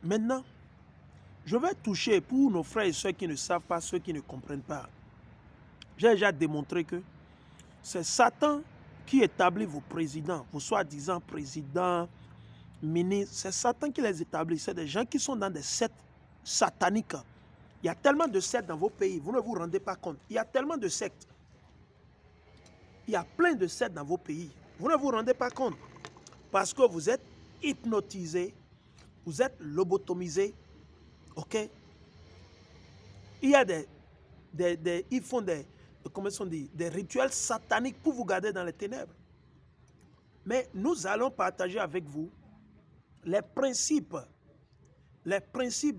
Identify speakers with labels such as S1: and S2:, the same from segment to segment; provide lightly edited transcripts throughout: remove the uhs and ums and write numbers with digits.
S1: Maintenant, je vais toucher pour nos frères et ceux qui ne savent pas, ceux qui ne comprennent pas. J'ai déjà démontré que c'est Satan qui établit vos présidents, vos soi-disant présidents, ministres. C'est Satan qui les établit. C'est des gens qui sont dans des sectes sataniques. Il y a tellement de sectes dans vos pays, vous ne vous rendez pas compte. Il y a tellement de sectes. Il y a plein de sectes dans vos pays. Vous ne vous rendez pas compte. Parce que vous êtes hypnotisés, vous êtes lobotomisés. OK? Il y a ils font comment on dit, des rituels sataniques pour vous garder dans les ténèbres. Mais nous allons partager avec vous les principes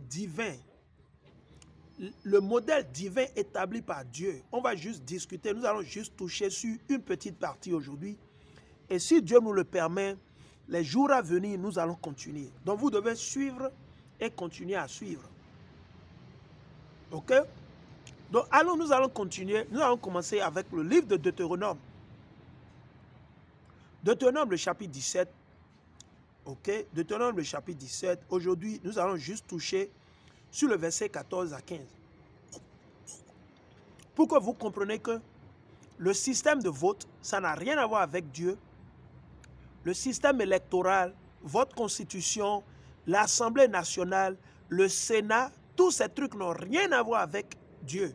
S1: divins, le modèle divin établi par Dieu. On va juste discuter, nous allons juste toucher sur une petite partie aujourd'hui. Et si Dieu nous le permet, les jours à venir, nous allons continuer. Donc vous devez suivre et continuer à suivre. OK? Donc nous allons continuer. Nous allons commencer avec le livre de Deutéronome. Deutéronome, le chapitre 17. OK? Deutéronome, le chapitre 17. Aujourd'hui, nous allons juste toucher sur le verset 14 à 15. Pour que vous compreniez que le système de vote, ça n'a rien à voir avec Dieu. Le système électoral, votre constitution, l'Assemblée nationale, le Sénat, tous ces trucs n'ont rien à voir avec Dieu.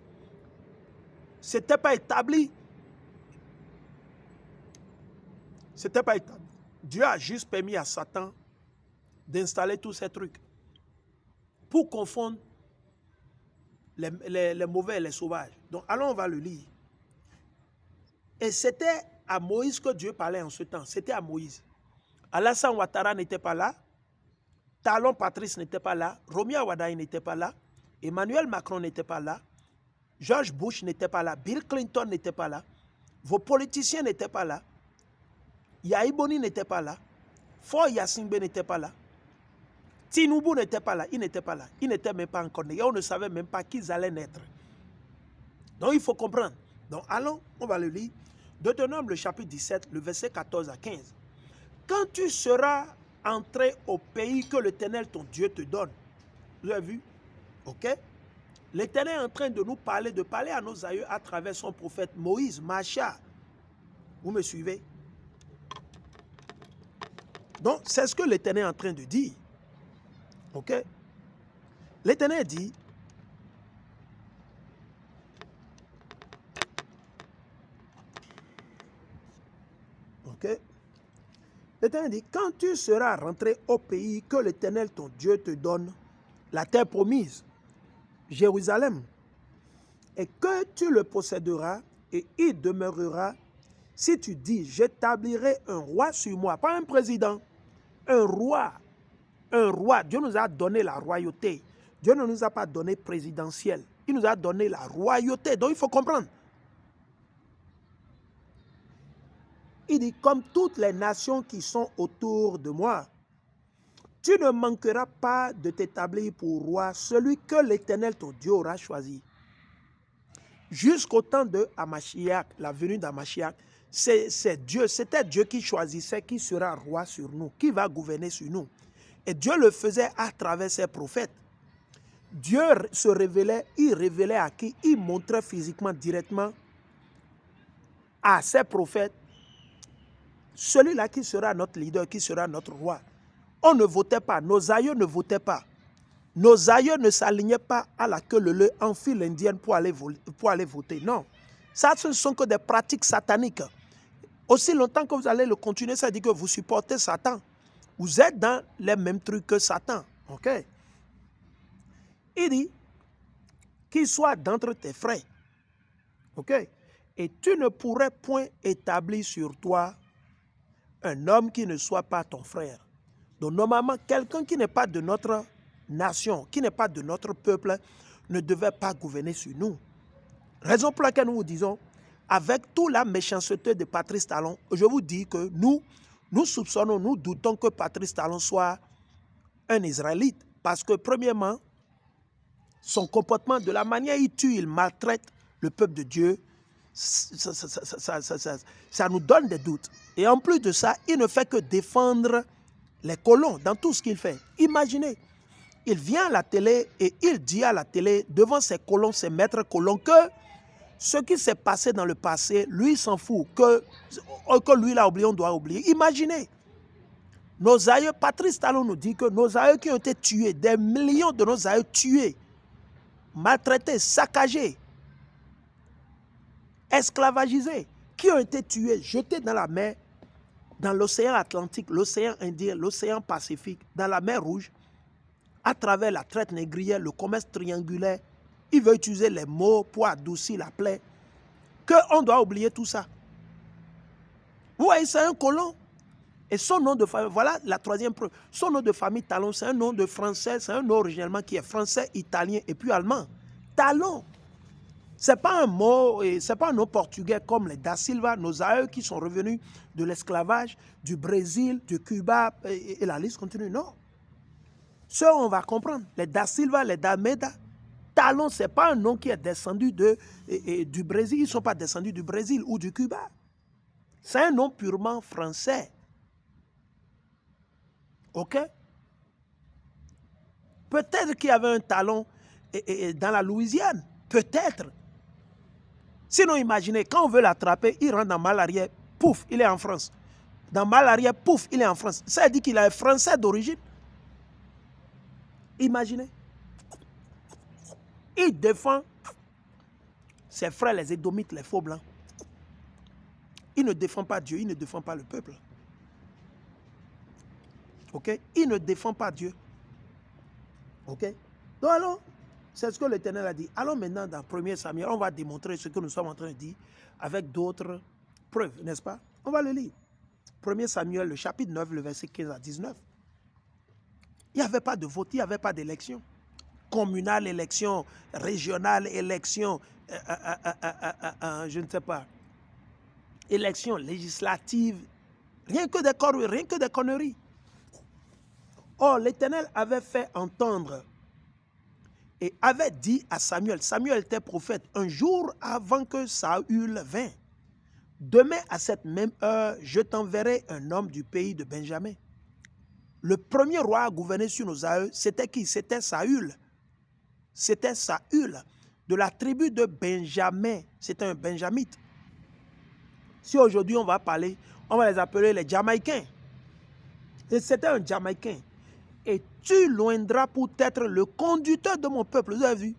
S1: Ce n'était pas établi. C'était pas établi. Dieu a juste permis à Satan d'installer tous ces trucs pour confondre les mauvais et les sauvages. Donc, allons, on va le lire. Et c'était à Moïse que Dieu parlait en ce temps. C'était à Moïse. Alassane Ouattara n'était pas là. Talon Patrice n'était pas là. Romia Wadaï n'était pas là. Emmanuel Macron n'était pas là. George Bush n'était pas là. Bill Clinton n'était pas là. Vos politiciens n'étaient pas là. Yahi Boni n'était pas là. Faure Gnassingbé n'était pas là. Tinubu n'était pas là. Il n'était pas là. Il n'était même pas encore né. Et on ne savait même pas qu'ils allaient naître. Donc il faut comprendre. Donc allons, on va le lire. Deutéronome, le chapitre 17, le verset 14 à 15. Quand tu seras entré au pays que l'Éternel, ton Dieu, te donne. Vous avez vu? OK? L'Éternel est en train de nous parler, de parler à nos aïeux à travers son prophète Moïse, Macha. Vous me suivez? Donc, c'est ce que l'Éternel est en train de dire. OK? L'Éternel dit, OK? L'Éternel dit, quand tu seras rentré au pays que l'Éternel, ton Dieu, te donne, la terre promise, Jérusalem, et que tu le posséderas et y demeureras, si tu dis, j'établirai un roi sur moi, pas un président, un roi. Un roi. Dieu nous a donné la royauté. Dieu ne nous a pas donné présidentiel. Il nous a donné la royauté. Donc il faut comprendre. Il dit, comme toutes les nations qui sont autour de moi, tu ne manqueras pas de t'établir pour roi celui que l'Éternel, ton Dieu, aura choisi. Jusqu'au temps de Hamashiach, la venue d'Hamashiach, c'est Dieu, c'était Dieu qui choisissait qui sera roi sur nous, qui va gouverner sur nous. Et Dieu le faisait à travers ses prophètes. Dieu se révélait, il révélait à qui? Il montrait physiquement, directement à ses prophètes, celui-là qui sera notre leader, qui sera notre roi. On ne votait pas, nos aïeux ne votaient pas. Nos aïeux ne s'alignaient pas à la queue leu en file indienne pour aller voter. Non, ça ce ne sont que des pratiques sataniques. Aussi longtemps que vous allez le continuer, ça dit que vous supportez Satan. Vous êtes dans les mêmes trucs que Satan. OK? Il dit qu'il soit d'entre tes frères. OK? Et tu ne pourrais point établir sur toi un homme qui ne soit pas ton frère. Donc normalement, quelqu'un qui n'est pas de notre nation, qui n'est pas de notre peuple, ne devait pas gouverner sur nous. Raison pour laquelle nous vous disons, avec toute la méchanceté de Patrice Talon, je vous dis que nous soupçonnons, nous doutons que Patrice Talon soit un Israélite. Parce que premièrement, son comportement, de la manière il tue, il maltraite le peuple de Dieu, ça nous donne des doutes. Et en plus de ça, il ne fait que défendre les colons dans tout ce qu'il fait. Imaginez, il vient à la télé et il dit à la télé, devant ses colons, ses maîtres colons, que ce qui s'est passé dans le passé, lui, il s'en fout. Que lui, il a oublié, on doit oublier. Imaginez, nos aïeux, Patrice Talon nous dit que nos aïeux qui ont été tués, des millions de nos aïeux tués, maltraités, saccagés, esclavagisés, qui ont été tués, jetés dans la mer, dans l'océan Atlantique, l'océan Indien, l'océan Pacifique, dans la mer Rouge, à travers la traite négrière, le commerce triangulaire. Il veut utiliser les mots pour adoucir la plaie. Qu'on doit oublier tout ça. Vous voyez, c'est un colon. Et son nom de famille, voilà la troisième preuve. Son nom de famille, Talon, c'est un nom de français, c'est un nom originalement qui est français, italien et puis allemand. Talon. Ce n'est pas un mot, ce n'est pas un nom portugais comme les Da Silva, nos aïeux qui sont revenus de l'esclavage, du Brésil, du Cuba, et la liste continue. Non. Ce on va comprendre. Les Da Silva, les Da Meda. Talon, ce n'est pas un nom qui est descendu du Brésil. Ils ne sont pas descendus du Brésil ou du Cuba. C'est un nom purement français. OK? Peut-être qu'il y avait un talon dans la Louisiane. Peut-être. Sinon, imaginez, quand on veut l'attraper, il rentre dans Malarière, pouf, il est en France. Dans Malarière, pouf, il est en France. Ça dit qu'il est français d'origine. Imaginez. Il défend ses frères, les Édomites, les faux blancs. Il ne défend pas Dieu, il ne défend pas le peuple. OK? Il ne défend pas Dieu. OK? Donc alors, c'est ce que l'Éternel a dit. Allons maintenant dans 1 Samuel, on va démontrer ce que nous sommes en train de dire avec d'autres preuves, n'est-ce pas? On va le lire. 1 Samuel, le chapitre 9, le verset 15 à 19. Il n'y avait pas de vote, il n'y avait pas d'élection. Communale, élection, régionale, élection, je ne sais pas, élection législative, rien que des conneries. Or, l'Éternel avait fait entendre et avait dit à Samuel, Samuel était prophète, un jour avant que Saül vint, demain à cette même heure, je t'enverrai un homme du pays de Benjamin. Le premier roi à gouverner sur nos aïeux, c'était qui? C'était Saül. C'était Saül, de la tribu de Benjamin. C'était un benjamite. Si aujourd'hui on va parler, on va les appeler les Jamaïcains. Et c'était un Jamaïcain. Et tu loindras pour être le conducteur de mon peuple. Vous avez vu?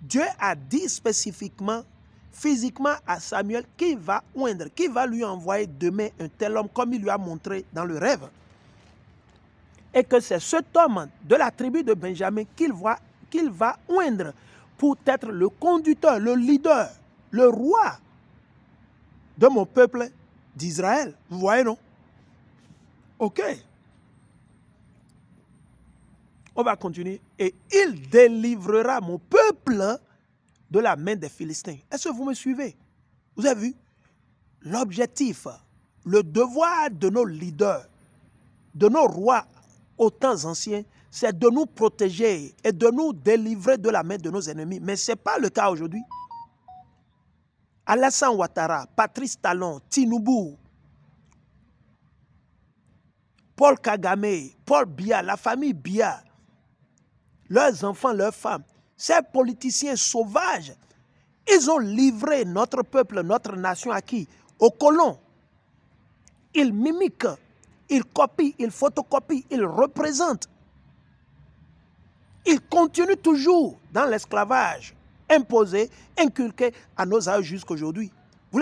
S1: Dieu a dit spécifiquement, physiquement à Samuel qu'il va oindre, qu'il va lui envoyer demain un tel homme comme il lui a montré dans le rêve. Et que c'est cet homme de la tribu de Benjamin qu'il va oindre pour être le conducteur, le leader, le roi de mon peuple d'Israël. Vous voyez, non? OK. On va continuer. Et il délivrera mon peuple de la main des Philistins. Est-ce que vous me suivez? Vous avez vu? L'objectif, le devoir de nos leaders, de nos rois aux temps anciens, c'est de nous protéger et de nous délivrer de la main de nos ennemis. Mais ce n'est pas le cas aujourd'hui. Alassane Ouattara, Patrice Talon, Tinubu, Paul Kagame, Paul Biya, la famille Biya, leurs enfants, leurs femmes, ces politiciens sauvages, ils ont livré notre peuple, notre nation à qui? Aux colons. Ils mimiquent, ils copient, ils photocopient, ils représentent. Ils continuent toujours dans l'esclavage imposé, inculqué à nos aïeux jusqu'à aujourd'hui. Vous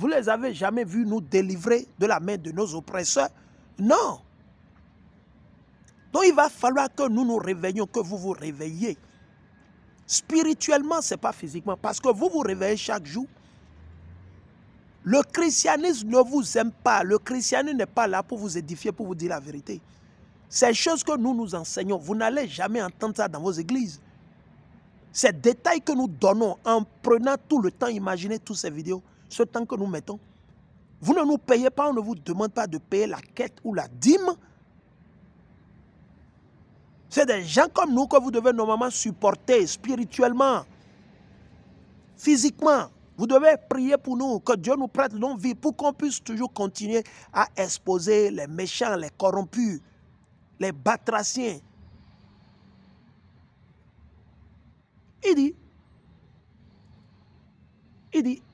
S1: les avez jamais vus nous délivrer de la main de nos oppresseurs? Non. Donc il va falloir que nous nous réveillions, que vous vous réveilliez. Spirituellement, ce n'est pas physiquement, parce que vous vous réveillez chaque jour. Le christianisme ne vous aime pas. Le christianisme n'est pas là pour vous édifier, pour vous dire la vérité. Ces choses que nous nous enseignons, vous n'allez jamais entendre ça dans vos églises. Ces détails que nous donnons en prenant tout le temps, imaginez toutes ces vidéos, ce temps que nous mettons. Vous ne nous payez pas, on ne vous demande pas de payer la quête ou la dîme. C'est des gens comme nous que vous devez normalement supporter spirituellement, physiquement. Vous devez prier pour nous, que Dieu nous prête longue vie pour qu'on puisse toujours continuer à exposer les méchants, les corrompus, les batraciens, il dit,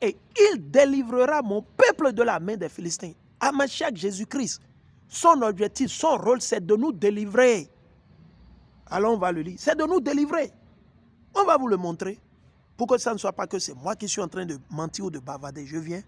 S1: et il délivrera mon peuple de la main des Philistins. Hamashiach Jésus-Christ, son objectif, son rôle, c'est de nous délivrer. Alors on va le lire, c'est de nous délivrer. On va vous le montrer, pour que ça ne soit pas que c'est moi qui suis en train de mentir ou de bavarder. Je viens